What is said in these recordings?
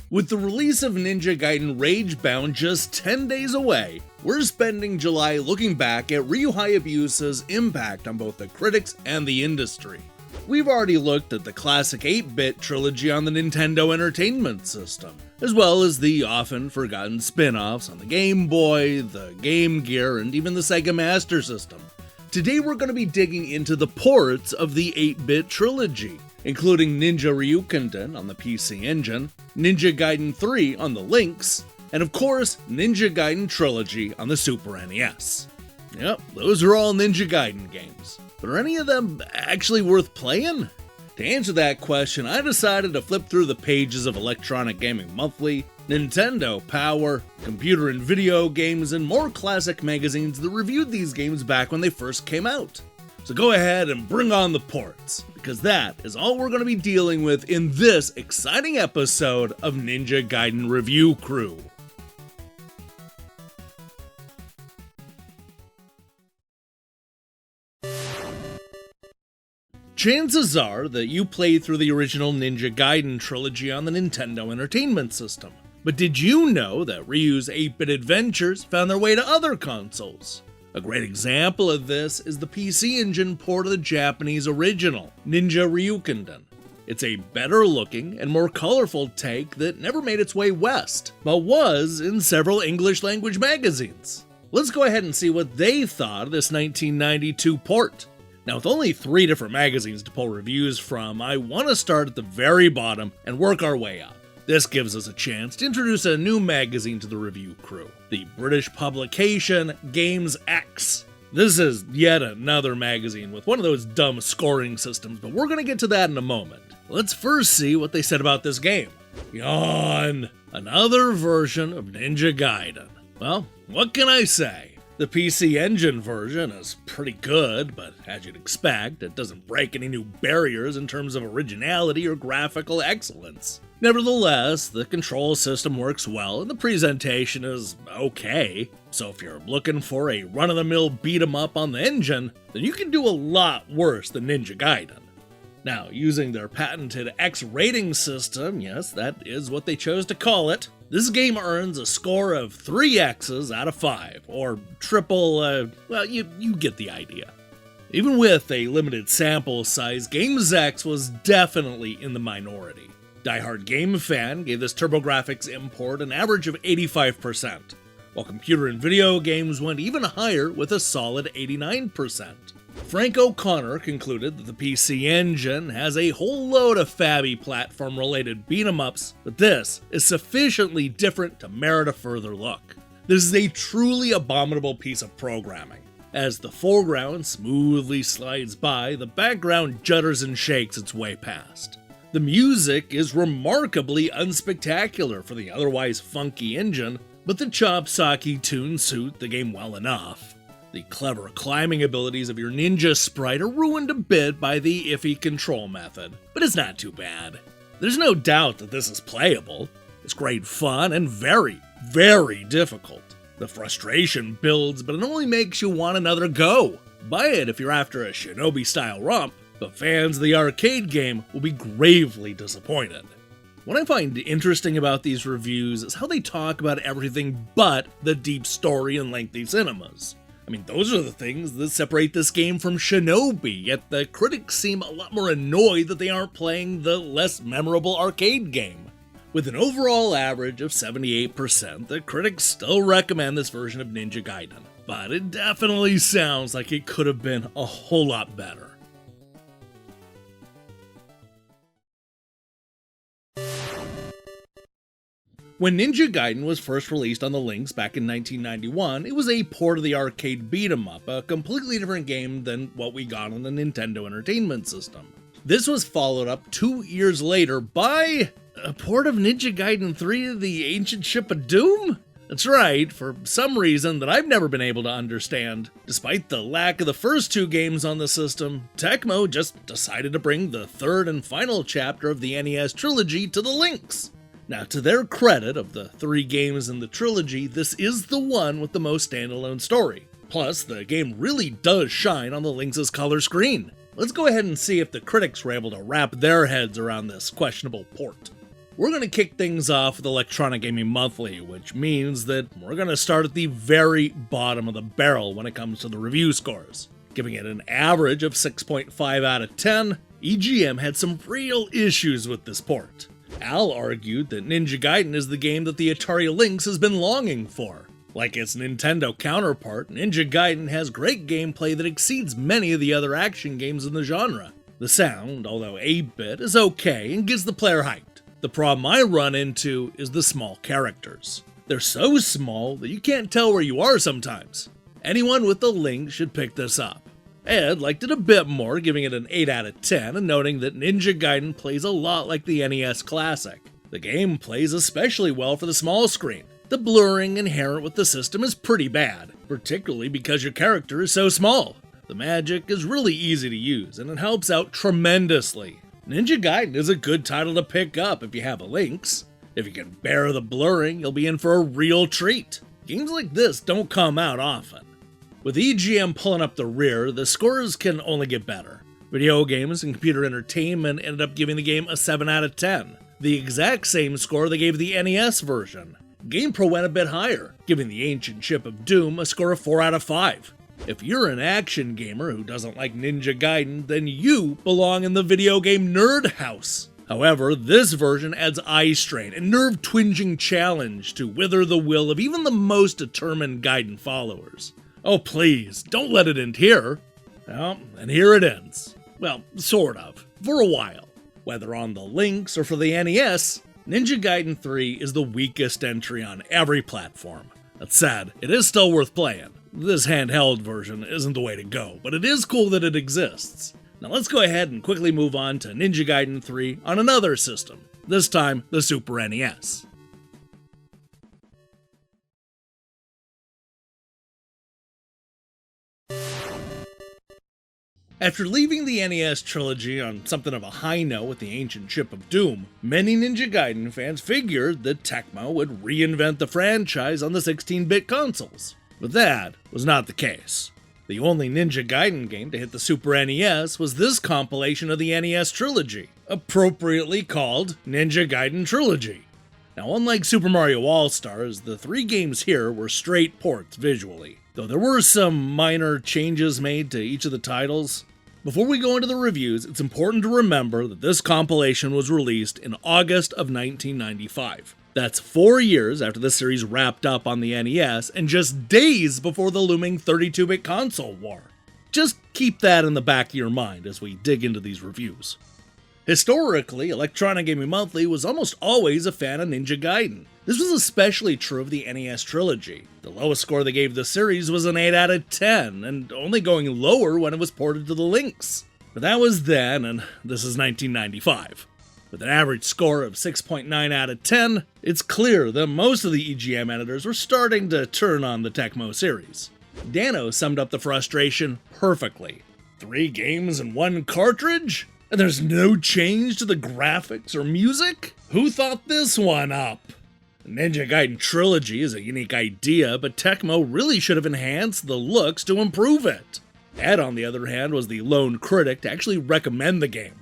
With the release of Ninja Gaiden Ragebound just 10 days away, we're spending July looking back at Ryu Hayabusa's impact on both the critics and the industry. We've already looked at the classic 8-bit trilogy on the Nintendo Entertainment System, as well as the often forgotten spin-offs on the Game Boy, the Game Gear, and even the Sega Master System. Today we're going to be digging into the ports of the 8-bit trilogy, including Ninja Ryukenden on the PC Engine, Ninja Gaiden III on the Lynx, and of course, Ninja Gaiden Trilogy on the Super NES. Yep, those are all Ninja Gaiden games. But are any of them actually worth playing? To answer that question, I decided to flip through the pages of Electronic Gaming Monthly, Nintendo Power, Computer and Video Games, and more classic magazines that reviewed these games back when they first came out. So go ahead and bring on the ports, because that is all we're going to be dealing with in this exciting episode of Ninja Gaiden Review Crew. Chances are that you played through the original Ninja Gaiden trilogy on the Nintendo Entertainment System, but did you know that Ryu's 8-bit adventures found their way to other consoles? A great example of this is the PC Engine port of the Japanese original, Ninja Ryukenden. It's a better looking and more colorful take that never made its way west, but was in several English language magazines. Let's go ahead and see what they thought of this 1992 port. Now, with only 3 different magazines to pull reviews from, I want to start at the very bottom and work our way up. This gives us a chance to introduce a new magazine to the review crew, the British publication Games X. This is yet another magazine with one of those dumb scoring systems, but we're going to get to that in a moment. Let's first see what they said about this game. Yawn! Another version of Ninja Gaiden. Well, what can I say? The PC Engine version is pretty good, but as you'd expect, it doesn't break any new barriers in terms of originality or graphical excellence. Nevertheless, the control system works well and the presentation is okay, so if you're looking for a run-of-the-mill beat-em-up on the engine, then you can do a lot worse than Ninja Gaiden. Now, using their patented X rating system, yes, that is what they chose to call it, this game earns a score of 3 X's out of 5, or triple, well, you get the idea. Even with a limited sample size, Games X was definitely in the minority. Die Hard Game Fan gave this TurboGrafx import an average of 85%, while Computer and Video Games went even higher with a solid 89%. Frank O'Connor concluded that the PC Engine has a whole load of fabby platform-related beat-em-ups, but this is sufficiently different to merit a further look. This is a truly abominable piece of programming. As the foreground smoothly slides by, the background judders and shakes its way past. The music is remarkably unspectacular for the otherwise funky engine, but the chop-socky tunes suit the game well enough. The clever climbing abilities of your ninja sprite are ruined a bit by the iffy control method, but it's not too bad. There's no doubt that this is playable. It's great fun and very, very difficult. The frustration builds, but it only makes you want another go. Buy it if you're after a shinobi-style romp, but fans of the arcade game will be gravely disappointed. What I find interesting about these reviews is how they talk about everything but the deep story and lengthy cinemas. I mean, those are the things that separate this game from Shinobi, yet the critics seem a lot more annoyed that they aren't playing the less memorable arcade game. With an overall average of 78%, the critics still recommend this version of Ninja Gaiden, but it definitely sounds like it could have been a whole lot better. When Ninja Gaiden was first released on the Lynx back in 1991, it was a port of the arcade beat-em-up, a completely different game than what we got on the Nintendo Entertainment System. This was followed up 2 years later by a port of Ninja Gaiden III, The Ancient Ship of Doom? That's right, for some reason that I've never been able to understand. Despite the lack of the first 2 games on the system, Tecmo just decided to bring the 3rd and final chapter of the NES trilogy to the Lynx. Now, to their credit, of the 3 games in the trilogy, this is the one with the most standalone story. Plus, the game really does shine on the Lynx's color screen. Let's go ahead and see if the critics were able to wrap their heads around this questionable port. we're going to kick things off with Electronic Gaming Monthly, which means that we're going to start at the very bottom of the barrel when it comes to the review scores. Giving it an average of 6.5 out of 10, EGM had some real issues with this port. Al argued that Ninja Gaiden is the game that the Atari Lynx has been longing for. Like its Nintendo counterpart, Ninja Gaiden has great gameplay that exceeds many of the other action games in the genre. The sound, although 8-bit, is okay and gets the player hyped. The problem I run into is the small characters. They're so small that you can't tell where you are sometimes. Anyone with the Lynx should pick this up. Ed liked it a bit more, giving it an 8 out of 10 and noting that Ninja Gaiden plays a lot like the NES Classic. The game plays especially well for the small screen. The blurring inherent with the system is pretty bad, particularly because your character is so small. The magic is really easy to use and it helps out tremendously. Ninja Gaiden is a good title to pick up if you have a Lynx. If you can bear the blurring, you'll be in for a real treat. Games like this don't come out often. With EGM pulling up the rear, the scores can only get better. Video Games and Computer Entertainment ended up giving the game a 7 out of 10, the exact same score they gave the NES version. GamePro went a bit higher, giving the Ancient Ship of Doom a score of 4 out of 5. If you're an action gamer who doesn't like Ninja Gaiden, then you belong in the video game nerd house. However, this version adds eye strain and nerve-twinging challenge to wither the will of even the most determined Gaiden followers. Oh please, don't let it end here. Well, and here it ends. Well, sort of, for a while. Whether on the Lynx or for the NES, Ninja Gaiden 3 is the weakest entry on every platform. That said, it is still worth playing. This handheld version isn't the way to go, but it is cool that it exists. Now let's go ahead and quickly move on to Ninja Gaiden 3 on another system, this time the Super NES. After leaving the NES trilogy on something of a high note with the Ancient Ship of Doom, many Ninja Gaiden fans figured that Tecmo would reinvent the franchise on the 16-bit consoles. But that was not the case. The only Ninja Gaiden game to hit the Super NES was this compilation of the NES trilogy, appropriately called Ninja Gaiden Trilogy. Now, unlike Super Mario All-Stars, the 3 games here were straight ports visually, though there were some minor changes made to each of the titles. Before we go into the reviews, it's important to remember that this compilation was released in August of 1995. That's 4 years after the series wrapped up on the NES and just days before the looming 32-bit console war. Just keep that in the back of your mind as we dig into these reviews. Historically, Electronic Gaming Monthly was almost always a fan of Ninja Gaiden. This was especially true of the NES trilogy. The lowest score they gave the series was an 8 out of 10, and only going lower when it was ported to the Lynx. But that was then, and this is 1995. With an average score of 6.9 out of 10, it's clear that most of the EGM editors were starting to turn on the Tecmo series. Dano summed up the frustration perfectly. 3 games in 1 cartridge? And there's no change to the graphics or music? Who thought this one up? The Ninja Gaiden Trilogy is a unique idea, but Tecmo really should have enhanced the looks to improve it. Ed, on the other hand, was the lone critic to actually recommend the game.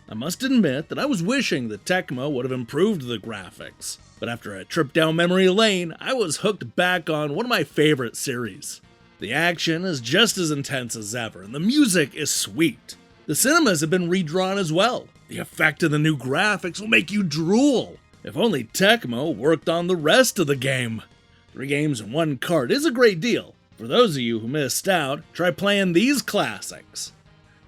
I must admit that I was wishing that Tecmo would have improved the graphics, but after a trip down memory lane, I was hooked back on one of my favorite series. The action is just as intense as ever, and the music is sweet. The cinemas have been redrawn as well. The effect of the new graphics will make you drool. If only Tecmo worked on the rest of the game. 3 games in 1 cart is a great deal. For those of you who missed out, try playing these classics.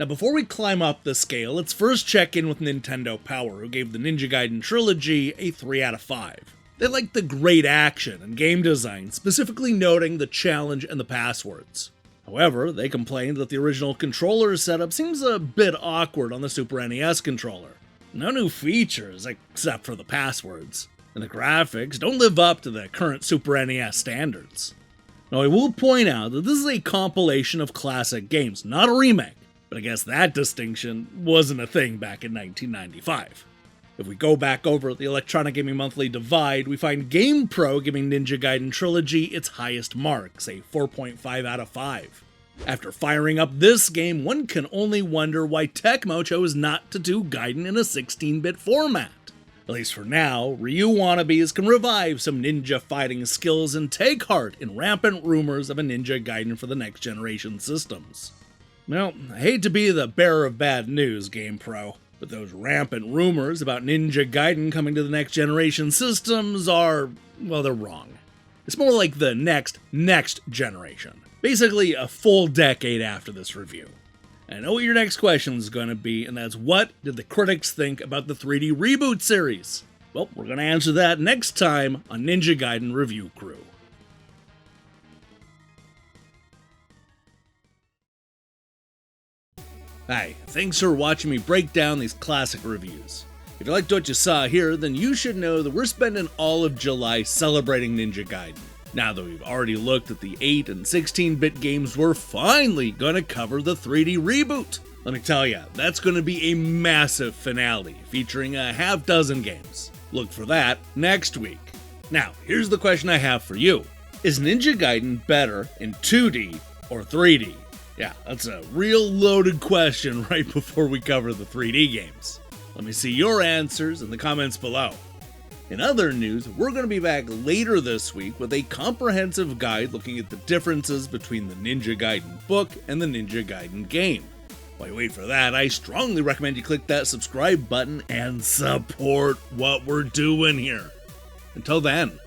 Now before we climb up the scale, let's first check in with Nintendo Power, who gave the Ninja Gaiden Trilogy a 3 out of 5. They liked the great action and game design, specifically noting the challenge and the passwords. However, they complained that the original controller setup seems a bit awkward on the Super NES controller. No new features except for the passwords, and the graphics don't live up to the current Super NES standards. Now I will point out that this is a compilation of classic games, not a remake, but I guess that distinction wasn't a thing back in 1995. If we go back over the Electronic Gaming Monthly divide, we find GamePro giving Ninja Gaiden Trilogy its highest marks, a 4.5 out of 5. After firing up this game, one can only wonder why Tecmo chose not to do Gaiden in a 16-bit format. At least for now, Ryu wannabes can revive some ninja fighting skills and take heart in rampant rumors of a Ninja Gaiden for the next generation systems. Well, I hate to be the bearer of bad news, GamePro, but those rampant rumors about Ninja Gaiden coming to the next generation systems are, well, they're wrong. It's more like the next generation. Basically, a full decade after this review. I know what your next question is going to be, and that's what did the critics think about the 3D reboot series? Well, we're going to answer that next time on Ninja Gaiden Review Crew. Hi, thanks for watching me break down these classic reviews. If you liked what you saw here, then you should know that we're spending all of July celebrating Ninja Gaiden. Now that we've already looked at the 8 and 16-bit games, we're finally going to cover the 3D reboot. Let me tell ya, that's going to be a massive finale featuring a half dozen games. Look for that next week. Now, here's the question I have for you. Is Ninja Gaiden better in 2D or 3D? Yeah, that's a real loaded question right before we cover the 3D games. Let me see your answers in the comments below. In other news, we're going to be back later this week with a comprehensive guide looking at the differences between the Ninja Gaiden book and the Ninja Gaiden game. While you wait for that, I strongly recommend you click that subscribe button and support what we're doing here. Until then,